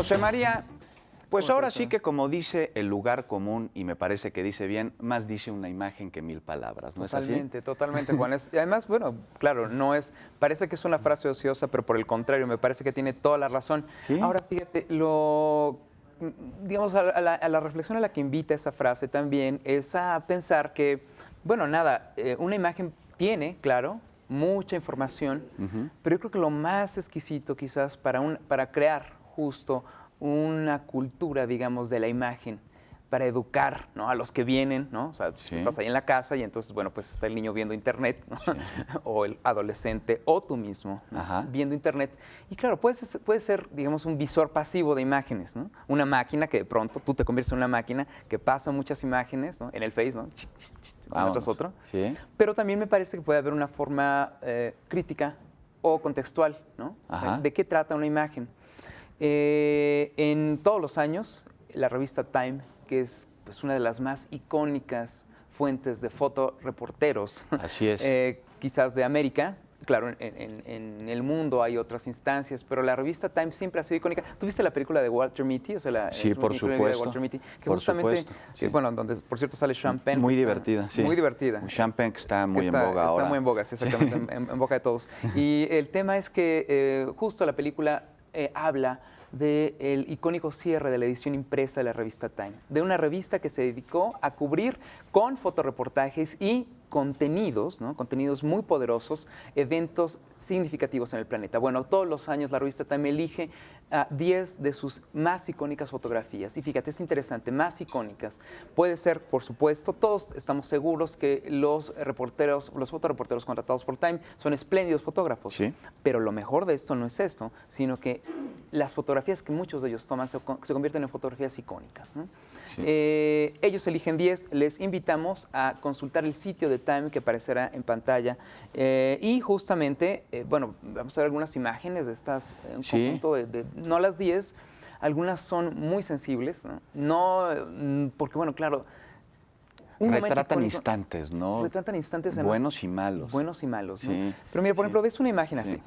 José María, pues ¿Cómo ahora estás, sí que como dice el lugar común, y me parece que dice bien, más dice una imagen que 1000 palabras, ¿no es así? Totalmente, totalmente, Juan. Y además, bueno, claro, no es, parece que es una frase ociosa, pero por el contrario, me parece que tiene toda la razón. ¿Sí? Ahora, fíjate, digamos, a la reflexión a la que invita esa frase también es a pensar que, bueno, nada, una imagen tiene, claro, mucha información, pero yo creo que lo más exquisito quizás para crear justo una cultura, digamos, de la imagen, para educar, ¿no?, a los que vienen, ¿no? O sea, Sí. estás ahí en la casa y entonces, bueno, pues está el niño viendo internet, ¿no? Sí. O el adolescente, o tú mismo, ¿no?, Ajá. viendo internet. Y claro, puede ser, digamos, un visor pasivo de imágenes, ¿no? Una máquina que de pronto tú te conviertes en una máquina que pasa muchas imágenes, ¿no?, en el Face, ¿no?, uno tras otro. Sí. Pero también me parece que puede haber una forma crítica o contextual, ¿no? O sea, Ajá. ¿de qué trata una imagen? En todos los años, la revista Time, que es pues, una de las más icónicas fuentes de fotoreporteros, Así es. quizás de América. Claro, en el mundo hay otras instancias, pero la revista Time siempre ha sido icónica. ¿Tuviste la película de Walter Mitty? O sea, Sí, por supuesto. de Walter Mitty, que Por justamente, supuesto, sí. bueno, donde por cierto sale Sean Penn. Muy que está divertida, sí. Muy divertida. Sean Penn que está muy en boga ahora. Está muy en boga, sí, exactamente, en boca de todos. Y el tema es que justo la película habla del icónico cierre de la edición impresa de la revista Time, de una revista que se dedicó a cubrir con fotoreportajes y contenidos, ¿no?, contenidos muy poderosos, eventos significativos en el planeta. Bueno, todos los años la revista Time elige 10 de sus más icónicas fotografías. Y fíjate, es interesante, más icónicas. Puede ser, por supuesto, todos estamos seguros que los fotoreporteros contratados por Time son espléndidos fotógrafos. Sí. Pero lo mejor de esto no es esto, sino que las fotografías que muchos de ellos toman se convierten en fotografías icónicas, ¿no? Sí. Ellos eligen 10, les invitamos a consultar el sitio de Time que aparecerá en pantalla y justamente, bueno, vamos a ver algunas imágenes de estas, un Sí. conjunto no las 10, algunas son muy sensibles, ¿no? Porque bueno, claro, Retratan instantes, ¿no? Retratan instantes además, buenos y malos. Buenos y malos, ¿no? Sí. Pero mira, por Sí. ejemplo, ves una imagen así. Sí.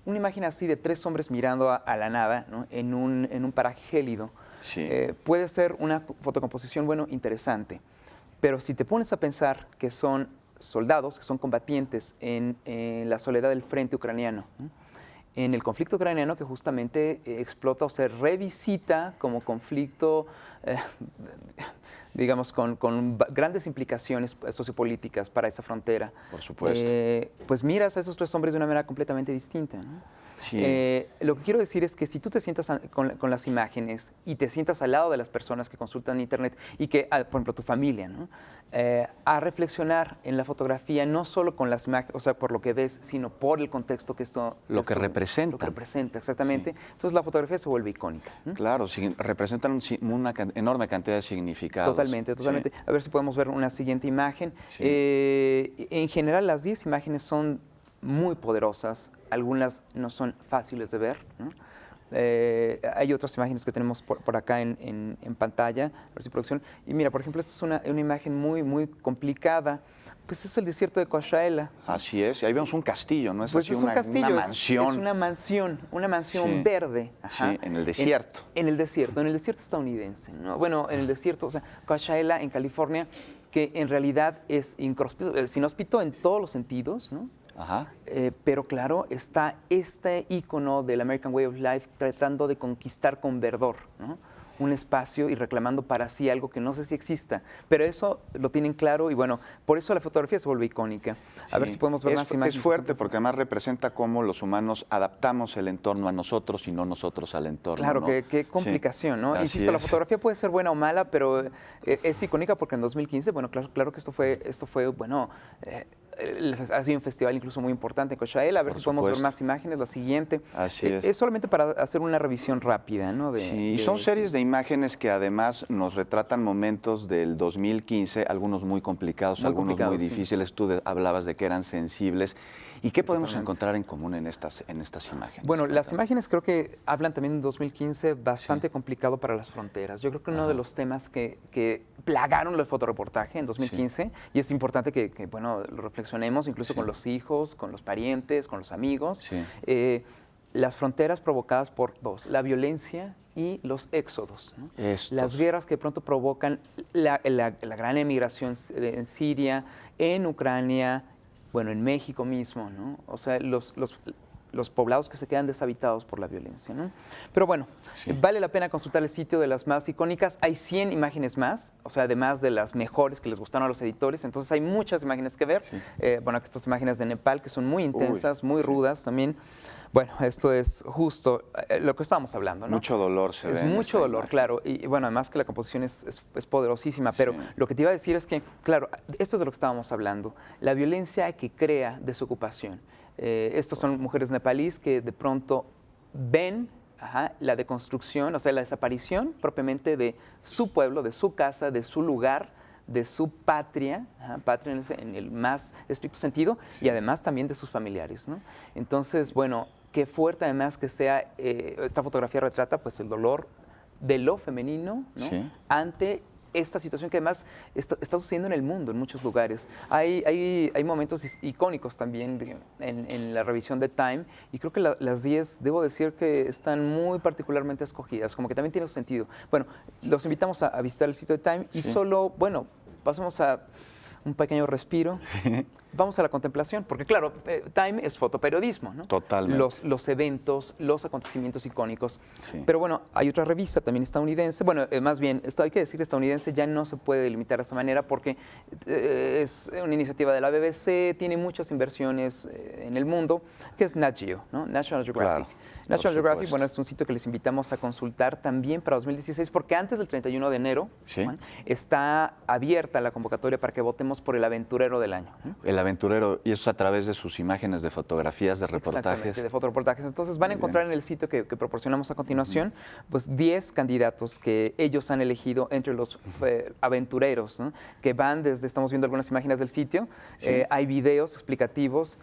Una imagen así de 3 hombres mirando a la nada, ¿no?, en un paraje gélido. Sí. Puede ser una fotocomposición, bueno, interesante. Pero si te pones a pensar que son soldados, que son combatientes en la soledad del frente ucraniano, ¿no?, en el conflicto ucraniano que justamente explota o se revisita como conflicto, digamos, con grandes implicaciones sociopolíticas para esa frontera. Por supuesto. Pues miras a esos 3 hombres de una manera completamente distinta, ¿no? Sí. Lo que quiero decir es que si tú te sientas con las imágenes y te sientas al lado de las personas que consultan internet y que, por ejemplo, tu familia, ¿no?, a reflexionar en la fotografía, no solo con las imágenes, o sea, por lo que ves, sino por el contexto que Lo que representa. Lo que representa, exactamente. Sí. Entonces la fotografía se vuelve icónica, ¿no? Claro, representan una enorme cantidad de significados. Totalmente, totalmente. Sí. A ver si podemos ver una siguiente imagen. Sí. En general, las 10 imágenes son muy poderosas, algunas no son fáciles de ver, ¿no? Hay otras imágenes que tenemos por acá en pantalla, a ver si producción. Y mira, por ejemplo, esta es una imagen muy complicada. Pues es el desierto de Coachella. Así es, y ahí vemos un castillo, ¿no? Es Pues así es un castillo, una mansión. es una mansión Sí. verde. Ajá. Sí, en el desierto. En el desierto estadounidense, ¿no? Bueno, en el desierto, o sea, Coachella, en California, que en realidad es inhóspito en todos los sentidos, ¿no? Ajá. Pero claro, está este ícono del American Way of Life tratando de conquistar con verdor, ¿no?, un espacio y reclamando para sí algo que no sé si exista. Pero eso lo tienen claro y bueno, por eso la fotografía se vuelve icónica. A ver si podemos ver más imágenes. Es fuerte porque además representa cómo los humanos adaptamos el entorno a nosotros y no nosotros al entorno. Claro, ¿no? qué complicación, Sí. ¿no? Así Insisto, la es. fotografía puede ser buena o mala, pero es icónica porque en 2015, bueno, claro que esto fue bueno, ha sido un festival incluso muy importante en Coachella. A ver Por si podemos ver supuesto. más imágenes. La siguiente. Así es. Es solamente para hacer una revisión rápida, ¿no? Sí, y son series de imágenes que además nos retratan momentos del 2015, algunos muy complicados, Muy algunos complicados, muy sí. difíciles. Tú hablabas de que eran sensibles. ¿Y qué podemos totalmente. encontrar en común en estas imágenes? Bueno, las Cuéntame. imágenes creo que hablan también de 2015 bastante complicado para las fronteras. Yo creo que uno de los temas que plagaron el fotoreportaje en 2015, y es importante que, bueno, lo reflexionemos incluso Sí. con los hijos, con los parientes, con los amigos, Sí. las fronteras provocadas por 2, la violencia y los éxodos, ¿no? Estos. Las guerras que pronto provocan la gran emigración en Siria, en Ucrania, bueno, en México mismo, ¿no? O sea, los poblados que se quedan deshabitados por la violencia, ¿no? Pero bueno, vale la pena consultar el sitio de las más icónicas. Hay 100 imágenes más, o sea, además de las mejores que les gustaron a los editores. Entonces hay muchas imágenes que ver. Bueno, aquí estas imágenes de Nepal que son muy intensas, muy rudas también. Bueno, esto es justo lo que estábamos hablando, ¿no? Mucho dolor se ve. Es en mucho esta dolor, imagen. claro. Y bueno, además que la composición es poderosísima. Pero lo que te iba a decir es que, claro, esto es de lo que estábamos hablando. La violencia que crea desocupación. Estas son mujeres nepalíes que de pronto ven la deconstrucción, o sea, la desaparición propiamente de su pueblo, de su casa, de su lugar, de su patria, patria en el más estricto sentido, y además también de sus familiares, ¿no? Entonces, bueno, qué fuerte además que sea, esta fotografía retrata pues el dolor de lo femenino, ¿no? Ante esta situación que además está sucediendo en el mundo, en muchos lugares. Hay momentos icónicos también en la revisión de Time, y creo que las 10, debo decir que están muy particularmente escogidas, como que también tiene sentido. Bueno, los invitamos a visitar el sitio de Time y solo, bueno, pasemos a un pequeño respiro. Vamos a la contemplación, porque claro, Time es fotoperiodismo, ¿no? Totalmente. Los eventos, los acontecimientos icónicos. Pero bueno, hay otra revista también estadounidense, bueno, más bien, esto hay que decir que estadounidense ya no se puede delimitar de esa manera porque es una iniciativa de la BBC, tiene muchas inversiones en el mundo, que es Nat Geo, ¿no? National Geographic. National Geographic, bueno, es un sitio que les invitamos a consultar también para 2016, porque antes del 31 de enero Juan, está abierta la convocatoria para que votemos por el aventurero del año. El aventurero, y eso es a través de sus imágenes de fotografías, de reportajes. Exactamente, de fotoreportajes. Entonces van a encontrar en el sitio que proporcionamos a continuación, pues 10 candidatos que ellos han elegido entre los aventureros, ¿no? Que van desde, estamos viendo algunas imágenes del sitio, hay videos explicativos.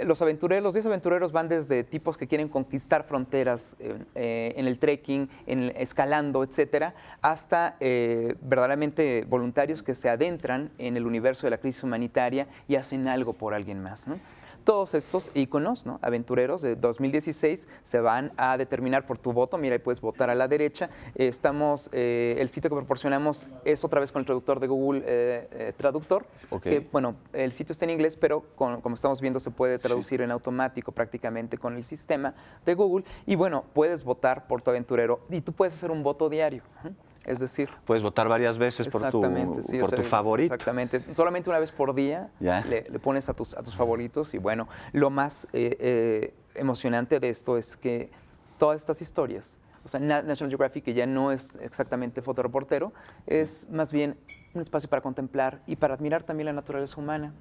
Los 10 aventureros van desde tipos que quieren conquistar fronteras en el trekking, escalando, etcétera, hasta verdaderamente voluntarios que se adentran en el universo de la crisis humanitaria y hacen algo por alguien más, ¿no? Todos estos íconos, ¿no? Aventureros de 2016 se van a determinar por tu voto. Mira, ahí puedes votar a la derecha. El sitio que proporcionamos es otra vez con el traductor de Google Traductor. Que, bueno, el sitio está en inglés, pero como estamos viendo se puede traducir en automático prácticamente con el sistema de Google. Y bueno, puedes votar por tu aventurero y tú puedes hacer un voto diario. Es decir, puedes votar varias veces por tu favorito. Exactamente. Solamente una vez por día le pones a tus favoritos. Y bueno, lo más emocionante de esto es que todas estas historias, o sea, National Geographic, que ya no es exactamente fotoreportero, es más bien un espacio para contemplar y para admirar también la naturaleza humana.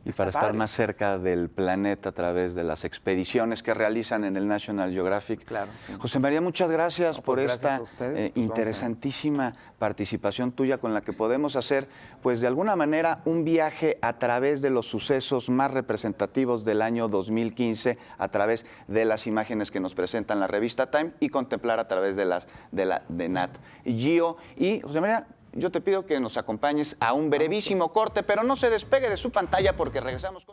Y para estar más cerca del planeta a través de las expediciones que realizan en el National Geographic. Claro, sí. José María, muchas gracias por gracias esta interesantísima participación tuya con la que podemos hacer, pues de alguna manera, un viaje a través de los sucesos más representativos del año 2015, a través de las imágenes que nos presentan la revista Time y contemplar a través de Nat Geo. Y José María, yo te pido que nos acompañes a un brevísimo corte, pero no se despegue de su pantalla porque regresamos con...